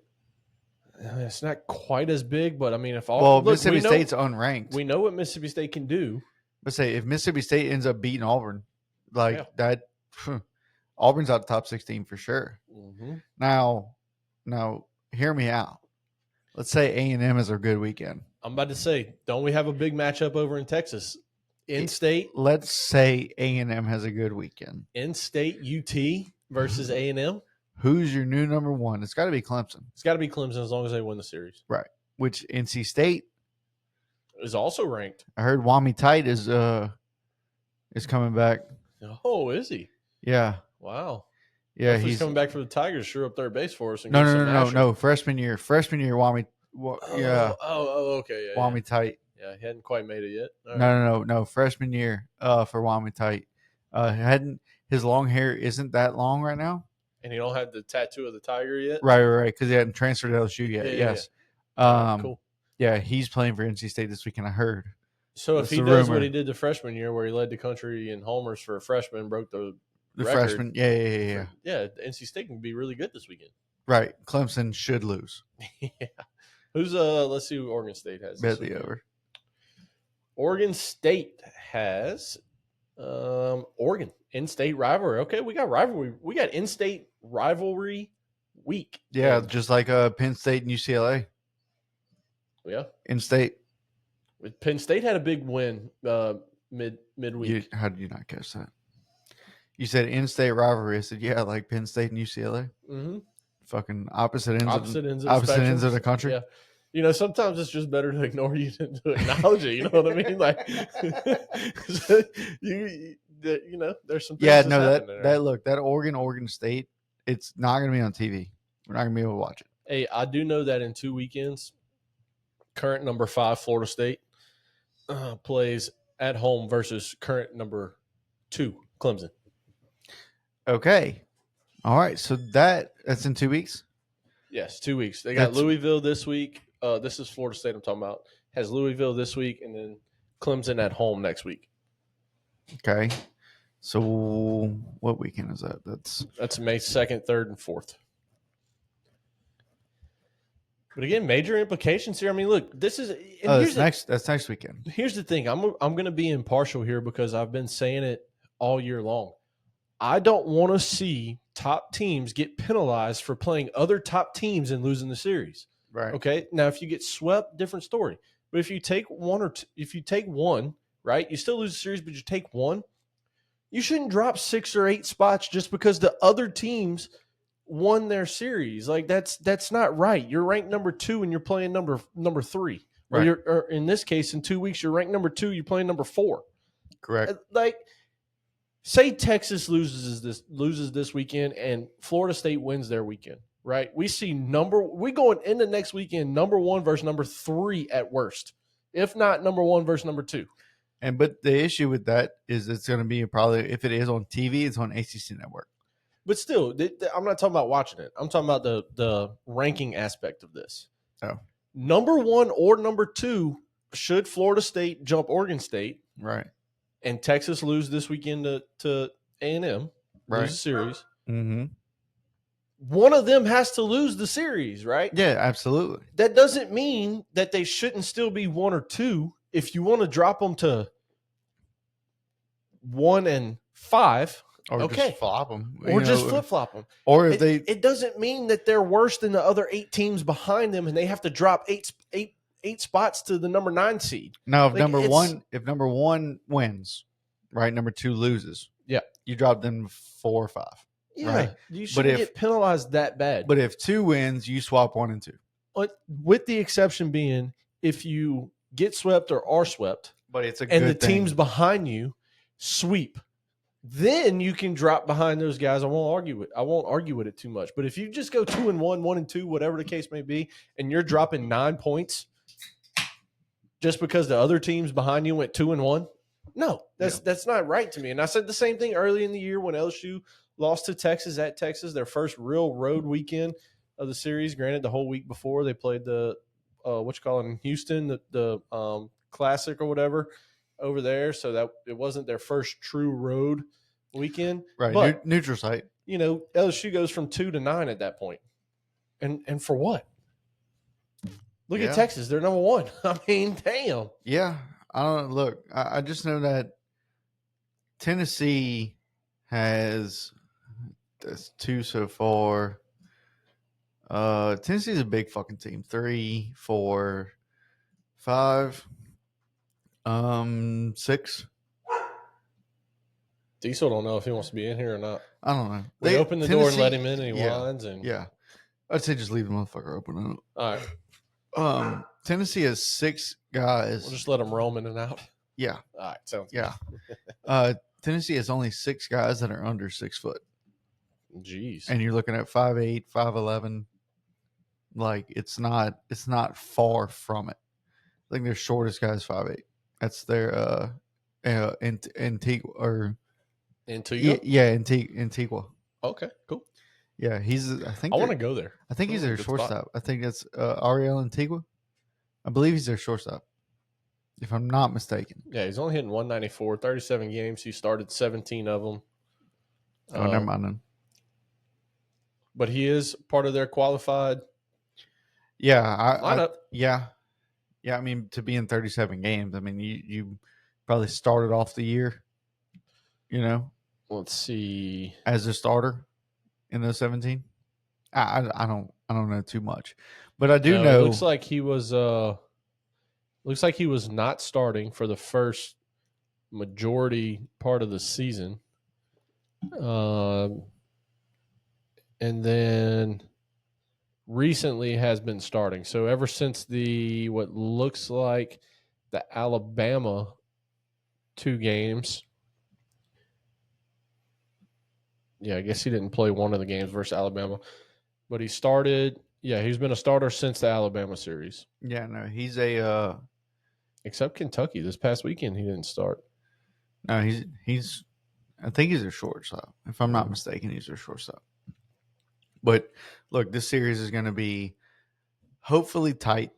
It's not quite as big, but I mean, Mississippi State's unranked. We know what Mississippi State can do. But say if Mississippi State ends up beating Auburn, that, Auburn's out the top 16 for sure. Mm-hmm. Now, hear me out. Let's say A&M has a good weekend. I'm about to say, don't we have a big matchup over in Texas? In-state. Let's say A&M has a good weekend. In-state UT versus A&M. Who's your new number one? It's got to be Clemson. It's got to be Clemson as long as they win the series. Right. Which NC State is also ranked. I heard Wami Tite is coming back. Oh, is he? Yeah. Wow. Yeah, he's coming back for the Tigers. Sure, up third base for us. And no. Freshman year, Wami. Yeah. Oh, okay. Yeah, Wami Tite. Yeah, he hadn't quite made it yet. No. Freshman year for Wami Tite. His long hair isn't that long right now. And he don't have the tattoo of the tiger yet? Right. Because he hadn't transferred to LSU yet. Yes. Yeah. Cool. Yeah, he's playing for NC State this weekend, I heard. So if he does what he did the freshman year where he led the country in homers for a freshman, broke the record. Freshman. Yeah. Yeah, NC State can be really good this weekend. Right. Clemson should lose. Yeah. Who's let's see who Oregon State has. Bet the over. Oregon State has Oregon in-state rivalry. Okay, we got rivalry. We got in-state rivalry week. Yeah, just like Penn State and UCLA. Yeah, in-state. Penn State had a big win midweek. How did you not catch that? You said in-state rivalry. I said, yeah, like Penn State and UCLA. Mm-hmm. Fucking opposite ends of the country. Yeah. You know, sometimes it's just better to ignore you than to acknowledge it. You know what I mean? Like, there's some things. Yeah, no, that Oregon State, it's not going to be on TV. We're not going to be able to watch it. Hey, I do know that in 2 weekends, current number 5 Florida State plays at home versus current number 2 Clemson. Okay. All right. So that's in 2 weeks? Yes, 2 weeks. They got Louisville this week. This is Florida State I'm talking about. Has Louisville this week and then Clemson at home next week. Okay. So what weekend is that? That's May 2nd, 3rd, and 4th. But again, major implications here. I mean, look, this is that's next weekend. Here's the thing. I'm going to be impartial here because I've been saying it all year long. I don't want to see top teams get penalized for playing other top teams and losing the series. Right. Okay. Now, if you get swept, different story. But if you take one, right, you still lose the series, but you take one, you shouldn't drop 6 or 8 spots just because the other teams won their series. Like that's not right. You're ranked number 2 and you're playing number 3. Right. Or in this case, in 2 weeks, you're ranked number 2. You're playing number 4. Correct. Like, say Texas loses this weekend and Florida State wins their weekend. Right, we going into next weekend number 1 versus number 3 at worst, if not number 1 versus number 2. But the issue with that is it's going to be probably, if it is on TV, it's on ACC Network. But still, I'm not talking about watching it. I'm talking about the ranking aspect of this. Oh. Number 1 or number 2, should Florida State jump Oregon State, Right. and Texas lose this weekend to A&M, Right. lose the series, Mm-hmm. one of them has to lose the series, right? Yeah, absolutely. That doesn't mean that they shouldn't still be 1 or 2. If you want to drop them to 1 and 5, Or okay. just flop them. Or just flip-flop them. Or if it doesn't mean that they're worse than the other 8 teams behind them and they have to drop eight spots to the number 9 seed. Now, if number one wins, right, number 2 loses. Yeah. You drop them 4 or 5. Yeah. Right? You shouldn't get penalized that bad. But if 2 wins, you swap 1 and 2. With the exception being if you get swept or are swept, but it's and the teams behind you sweep, then you can drop behind those guys. I won't argue with it too much. But if you just go 2 and 1, 1 and 2, whatever the case may be, and you're dropping 9 points just because the other teams behind you went 2 and 1, no, that's not right to me. And I said the same thing early in the year when LSU lost to Texas at Texas, their first real road weekend of the series. Granted, the whole week before they played the in Houston, the Classic or whatever over there, so that it wasn't their first true road weekend. Right, but neutral site. LSU goes from 2 to 9 at that point, and for what? Look at Texas; they're number 1. I mean, damn. Yeah, I don't look. I just know that Tennessee has 2 so far. Tennessee's a big fucking team. 3, 4, 5, 6. Diesel don't know if he wants to be in here or not. I don't know. They open the door and let him in, and he whines. And I'd say just leave the motherfucker open. All right. Tennessee has 6 guys. We'll just let them roam in and out. Yeah. All right. Sounds good. Tennessee has only 6 guys that are under 6 foot. Jeez. And you're looking at 5'8", 5'11". Like it's not far from it. I think their shortest guy is 5'8". That's their Antigua or Antigua. Yeah, Antigua. Okay, cool. Yeah, I want to go there. I think he's their shortstop. I think it's Ariel Antigua. I believe he's their shortstop, if I'm not mistaken. Yeah, he's only hitting 194, 37 games. He started 17 of them. Oh, never mind then. But he is part of their qualified. Yeah, lineup. Yeah. I mean, to be in 37 games, I mean, you probably started off the year. Let's see, as a starter in those 17. I don't know too much, but I do know. It looks like he was. Looks like he was not starting for the first majority part of the season. And then recently has been starting. So ever since what looks like the Alabama 2 games. Yeah, I guess he didn't play one of the games versus Alabama, but he started. Yeah, he's been a starter since the Alabama series. Yeah, no, he's except Kentucky this past weekend he didn't start. No, he's. I think he's a shortstop. If I'm not mistaken, he's a shortstop. But look, this series is going to be hopefully tight.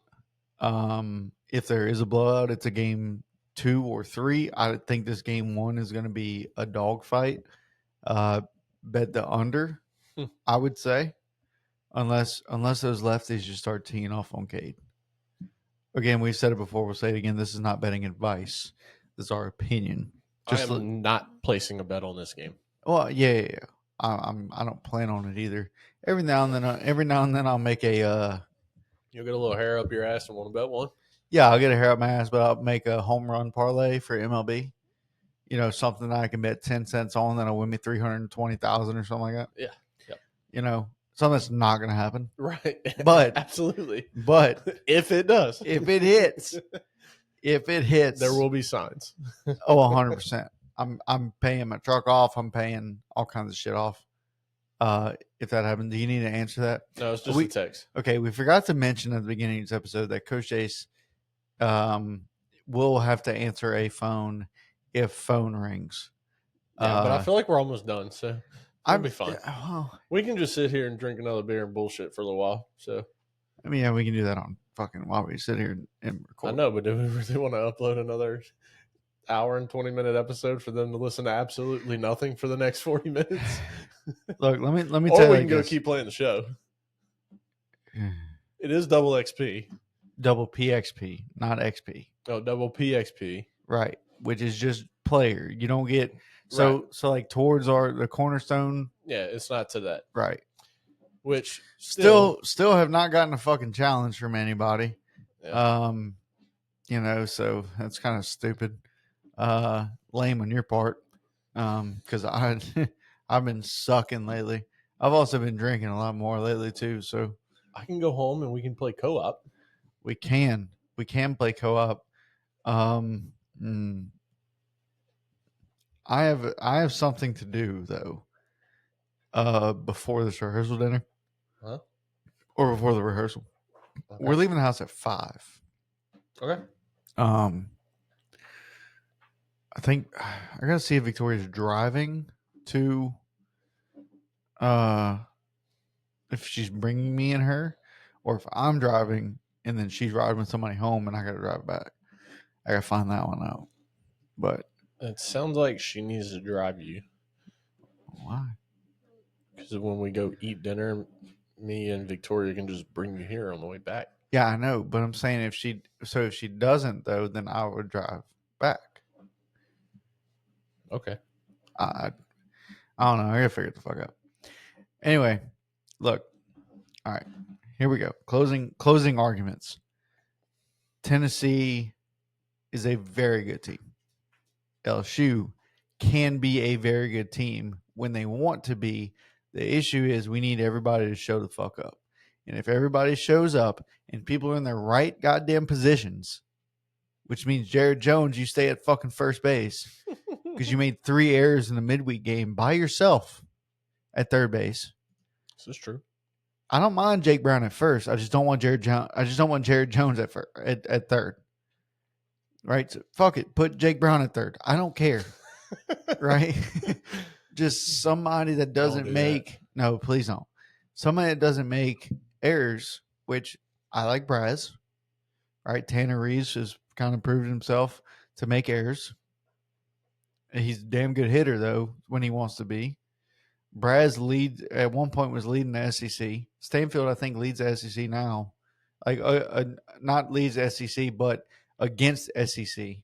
If there is a blowout, it's a game 2 or 3. I think this game 1 is going to be a dogfight. Bet the under, I would say, unless those lefties just start teeing off on Cade. Again, we've said it before. We'll say it again. This is not betting advice. This is our opinion. I am not placing a bet on this game. Well, yeah. I don't plan on it either. Every now and then, I'll make a. You'll get a little hair up your ass and want to bet one. Yeah, I'll get a hair up my ass, but I'll make a home run parlay for MLB. Something that I can bet 10 cents on that'll win me 320,000 or something like that. Yeah. Something that's not going to happen. Right. But absolutely. But if it does, if it hits, there will be signs. 100%. I'm paying my truck off. I'm paying all kinds of shit off. If that happens, do you need to answer that? No, it's just a text. Okay, we forgot to mention at the beginning of this episode that Coach Jace will have to answer a phone if phone rings. Yeah, but I feel like we're almost done. So It'll be fine. Well, We can just sit here and drink another beer and bullshit for a little while. So I mean, yeah, we can do that on fucking while we sit here and record. I know, but do we really want to upload another hour and 20-minute episode for them to listen to absolutely nothing for the next 40 minutes? Look, let me Or tell we you can go keep playing the show. this. It is double XP. Double PXP, not XP. Oh, double PXP. Right, which is just player. You don't get Right. so like towards the cornerstone. Yeah, it's not to that. Right. Which Still have not gotten a fucking challenge from anybody. Yeah. You know, so that's kind of stupid. Lame on your part. Because I've been sucking lately. I've also been drinking a lot more lately too. So I can go home and we can play co-op. we can play co-op. I have something to do though. Before this rehearsal dinner, or before the rehearsal, Okay. we're leaving the house at 5. Okay. I think I gotta see if Victoria's driving to. If she's bringing me and her, or if I'm driving and then she's riding with somebody home and I gotta drive back. I gotta find that one out. But it sounds like she needs to drive you. Why? Because when we go eat dinner, me and Victoria can just bring you here on the way back. Yeah, I know, but I'm saying if she doesn't though, then I would drive back. Okay. I don't know. I gotta figure it the fuck out. Anyway, look. All right, here we go. Closing arguments. Tennessee is a very good team. LSU can be a very good team when they want to be. The issue is we need everybody to show the fuck up. And if everybody shows up and people are in their right goddamn positions, which means Jared Jones, you stay at fucking first base because you made 3 errors in the midweek game by yourself at third base. This is true. I don't mind Jake Brown at first. I just don't want Jared Jones. At third. Right? So fuck it. Put Jake Brown at third. I don't care. Right? Just somebody that doesn't make. No, please don't. Somebody that doesn't make errors, which I like Braz. Right? Tanner Reeves has kind of proved himself to make errors. He's a damn good hitter, though, when he wants to be. Braz at one point was leading the SEC. Stanfield, I think, leads the SEC now. Like not leads the SEC, but against SEC.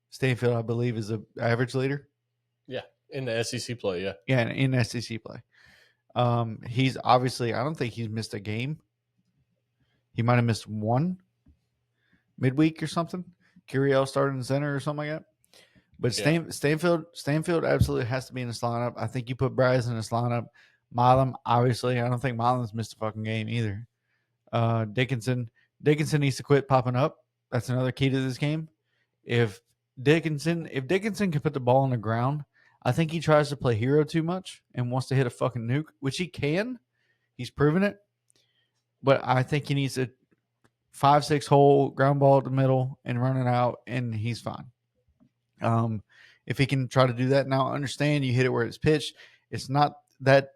Stanfield, I believe, is the average leader. Yeah, in the SEC play, yeah. Yeah, in SEC play. He's obviously, I don't think he's missed a game. He might have missed one midweek or something. Curiel started in center or something like that. But yeah. Stanfield absolutely has to be in this lineup. I think you put Bryce in this lineup. Milam, obviously, I don't think Milam's missed a fucking game either. Dickinson needs to quit popping up. That's another key to this game. If Dickinson can put the ball on the ground, I think he tries to play hero too much and wants to hit a fucking nuke, which he can. He's proven it. But I think he needs a 5-6 hole ground ball at the middle and run it out, and he's fine. If he can try to do that, now understand you hit it where it's pitched. It's not that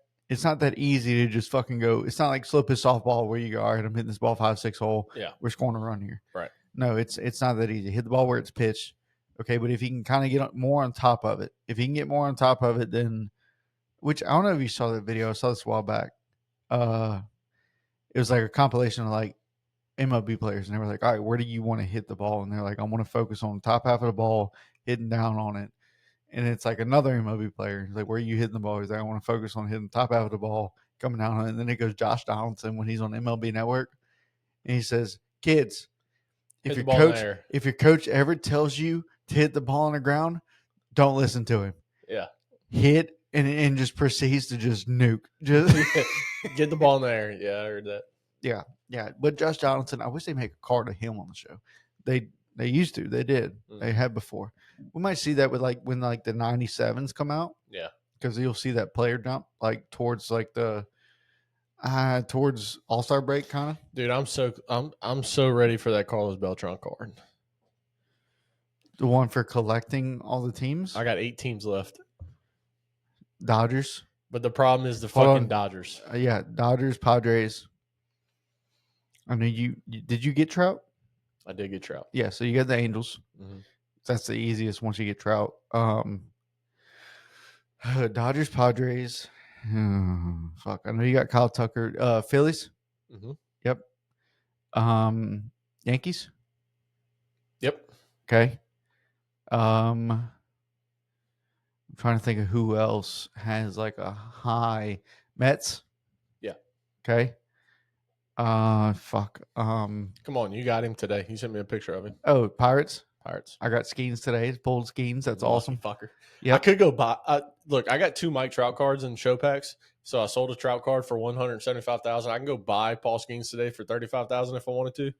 easy to just fucking go. It's not like slow pitch softball where you go, all right, I'm hitting this ball 5-6 hole. Yeah, we're scoring a run here. Right. No, it's not that easy. Hit the ball where it's pitched. Okay, but if he can kind of get more on top of it, then, which I don't know if you saw that video. I saw this a while back. It was like a compilation of like MLB players, and they were like, all right, where do you want to hit the ball? And they're like, I want to focus on the top half of the ball, hitting down on it. And it's like another MLB player. He's like, where are you hitting the ball? He's like, I want to focus on hitting the top half of the ball, coming down on it. And then it goes Josh Donaldson when he's on MLB Network. And he says, kids, if your coach ever tells you to hit the ball on the ground, don't listen to him. Yeah. Hit and just proceeds to just nuke. Just get the ball in the air. Yeah, I heard that. Yeah. Yeah. But Josh Donaldson, I wish they make a card of him on the show. They used to. They did. They had before. We might see that with like when like the 97s come out. Yeah. Because you'll see that player jump like towards like the towards All-Star break kind of. Dude, I'm so ready for that Carlos Beltran card. The one for collecting all the teams? I got 8 teams left. Dodgers. But the problem is the Hold fucking on. Dodgers. Yeah, Dodgers, Padres. I know you did you get Trout? I did get Trout. Yeah, so you got the Angels. Mm-hmm. That's the easiest once you get Trout. Dodgers, Padres. Fuck. I know you got Kyle Tucker. Phillies. Mm-hmm. Yep. Yankees. Yep. Okay. I'm trying to think of who else has like a high Mets. Yeah. Okay. Fuck. Come on, you got him today. You sent me a picture of him. Oh, Pirates. Pirates. I got Skeens today. Pulled Skeens. That's awesome. Fucker. Yeah. I could go buy. Look, I got 2 Mike Trout cards in show packs, so I sold a Trout card for $175,000. I can go buy Paul Skeens today for $35,000 if I wanted to.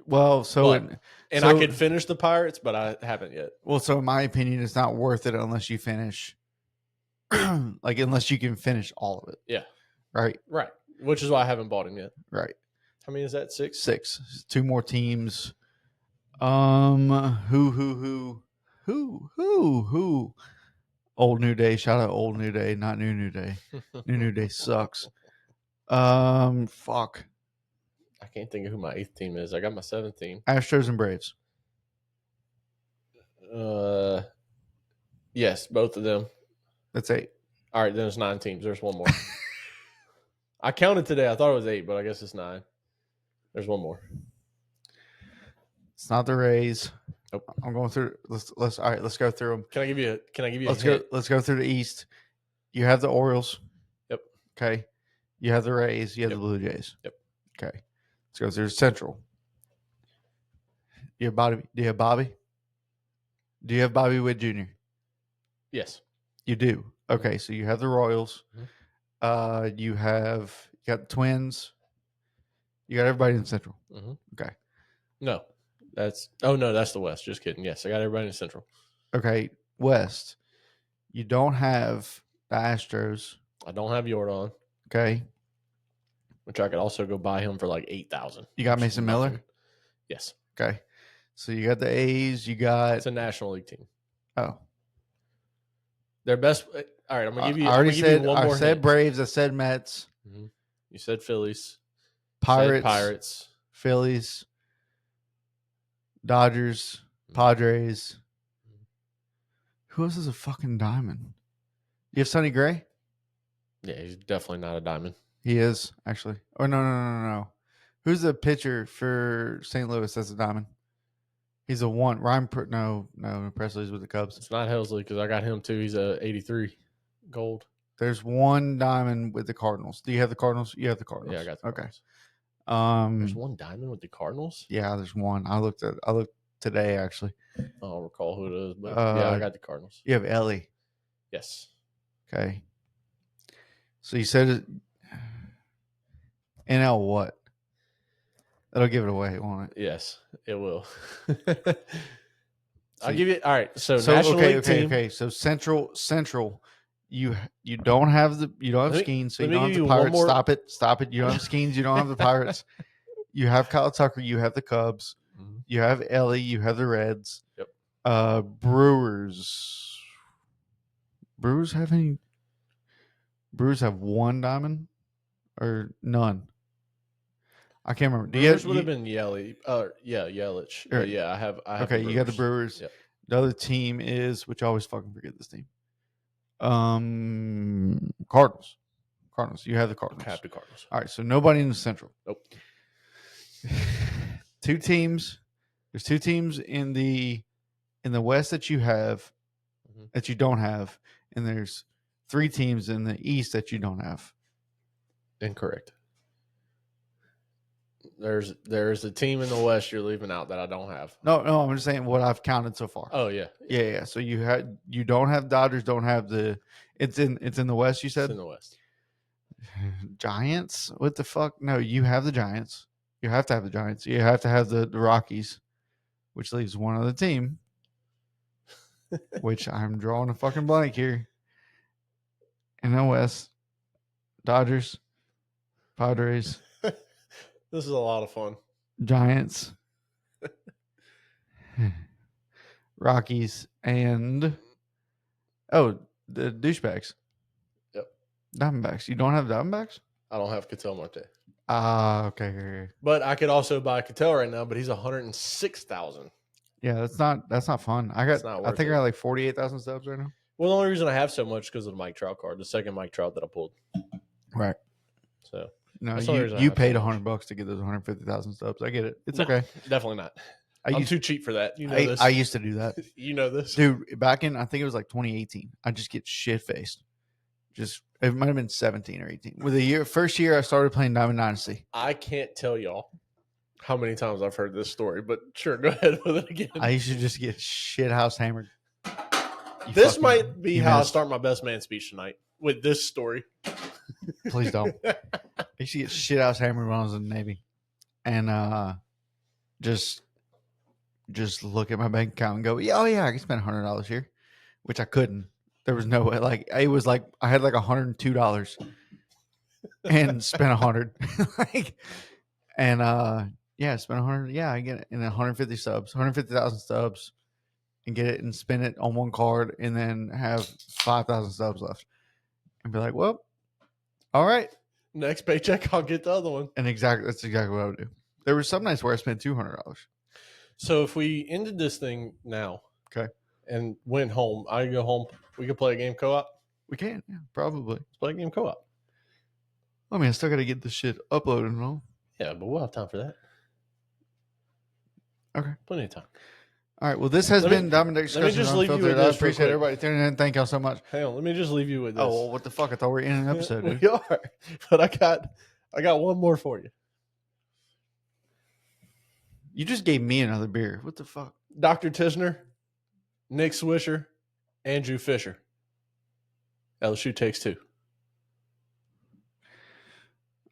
Well, so But- And I could finish the Pirates, but I haven't yet. Well, so in my opinion, it's not worth it unless you finish, unless you can finish all of it. Yeah. Right. Right. Which is why I haven't bought him yet. Right. How many is that? 6? 6. 2 more teams. Who? Old New Day. Shout out Old New Day, not New Day. New Day sucks. Fuck. I can't think of who my 8th team is. I got my 7th team. Astros and Braves. Yes, both of them. That's 8. All right, then it's 9 teams. There's one more. I counted today. I thought it was 8, but I guess it's 9. There's one more. It's not the Rays. Nope. I'm going through. Let's all right. Let's go through them. Can I give you Let's a hint? Let's go through the East. You have the Orioles. Yep. Okay. You have the Rays. You have Yep. the Blue Jays. Yep. Okay. Let's go through Central. You have Bobby. Do you have Bobby? Do you have Bobby Witt Jr.? Yes. You do. Okay. So you have the Royals. Mhm. You got the Twins. You got everybody in Central. Mm-hmm. Okay. No. That's the West. Just kidding. Yes, I got everybody in Central. Okay. West. You don't have the Astros. I don't have Jordan, Okay. which I could also go buy him for like $8,000. You got Mason Miller? Yes. Okay. So you got the A's. You got. It's a National League team. Oh. Their best. All right, I'm gonna give you. I already said. one more I said hint. Braves. I said Mets. Mm-hmm. You said Phillies. Pirates. Pirates. Phillies. Dodgers. Padres. Who else is a fucking diamond? You have Sonny Gray? Yeah, he's definitely not a diamond. He is, actually. Oh, no. Who's the pitcher for St. Louis that's a diamond? He's a 1. No, Presley's with the Cubs. It's not Helsley because I got him too. He's a 83 gold. There's 1 diamond with the Cardinals. Do you have the Cardinals? You have the Cardinals. Yeah, I got the Cardinals. There's 1 diamond with the Cardinals? Yeah, there's 1. I looked today, actually. I don't recall who it is, but yeah, I got the Cardinals. You have Ellie. Yes. Okay. So you said it. NL what? That'll give it away, won't it? Yes, it will. I'll give you. All right. So National okay, League team. Okay. So Central. You don't have Skeens, so you don't have the Pirates. More... Stop it. You don't have Skeens. You don't have the Pirates. You have Kyle Tucker. You have the Cubs. Mm-hmm. You have Ellie. You have the Reds. Yep. Brewers. Brewers have any? Brewers have 1 diamond or none. I can't remember. Brewers would have been Yelich. Yelich. Or, yeah, I have. Okay, you got the Brewers. Yep. The other team is, which I always fucking forget this team. Cardinals. You have the Cardinals. I have the Cardinals. All right, so nobody in the Central. Nope. 2 teams. There's 2 teams in the West that you have that you don't have, and there's 3 teams in the East that you don't have. Incorrect. There's a team in the West you're leaving out that I don't have. No, I'm just saying what I've counted so far. Oh yeah. Yeah. So you don't have Dodgers, don't have the. It's in the West. You said it's in the West. Giants. What the fuck? No, you have the Giants. You have to have the Giants. You have to have the Rockies, which leaves one other team. Which I'm drawing a fucking blank here. In the West, Dodgers, Padres. This is a lot of fun. Giants, Rockies, and The douchebags. Yep. Diamondbacks. You don't have Diamondbacks? I don't have Ketel Marte. Okay. But I could also buy Ketel right now, but he's 106,000. Yeah, that's not fun. I It's not worth think I it. got like 48,000 subs right now. Well, the only reason I have so much is because of the Mike Trout card, the second Mike Trout that I pulled. Right. So No, that's the only reason I you have paid so much. $100 to get those 150,000 subs. I get it. It's No, okay. Definitely not. I'm too cheap for that. You know this. I used to do that. You know this. Dude, back in I think it was like 2018. I just get shit faced. Just it might have been 17 or 18. With the first year I started playing Diamond Dynasty. I can't tell y'all how many times I've heard this story, but sure, go ahead with it again. I used to just get shit house hammered. This might be how I start my best man speech tonight with this story. Please don't. I used to get shit house hammered when I was in the Navy. And just look at my bank account and go, yeah, I can spend $100 here, which I couldn't. There was no way. Like it was like I had like $102 and spent 100. Yeah, spend 100. Yeah, I get it. And 150 subs, 150,000 subs, and get it and spend it on one card, and then have 5,000 subs left, and be like, well, all right. Next paycheck, I'll get the other one. And that's exactly what I would do. There were some nights where I spent $200. So if we ended this thing now, okay, and went home, I go home. We could play a game co-op. We can, yeah, probably. Let's play a game co-op. I mean, I still got to get this shit uploaded and all. Yeah, but we'll have time for that. Okay, plenty of time. All right. Well, this has been Diamond Discussion. Let me just leave you with I this. appreciate everybody tuning in. Thank y'all so much. Hang on, let me just leave you with this. Oh, well, what the fuck? I thought we were in an episode. Dude. We are, but I got one more for you. You just gave me another beer. What the fuck? Dr. Tisner, Nick Swisher, Andrew Fisher. LSU takes 2.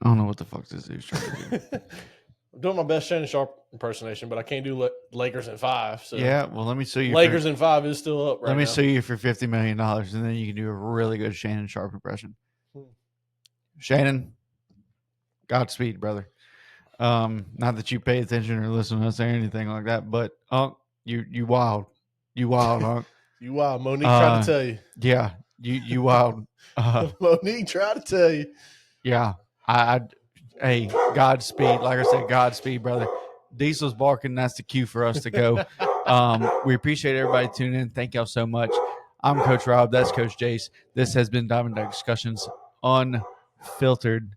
I don't know what the fuck this dude's trying to do. I'm doing my best Shannon Sharp impersonation, but I can't do Lakers in 5. So yeah, well, let me sue you. Lakers in 5 is still up right now. Let me sue you for $50 million, and then you can do a really good Shannon Sharp impression. Shannon, Godspeed, brother. Not that you pay attention or listen to us or anything like that, but you wild. You wild, Unc. You wild. Monique tried to tell you. Yeah, you wild. Monique tried to tell you. Yeah, hey, Godspeed. Like I said, Godspeed, brother. Diesel's barking. That's the cue for us to go. We appreciate everybody tuning in. Thank y'all so much. I'm Coach Rob. That's Coach Jace. This has been Diamond Discussions Unfiltered.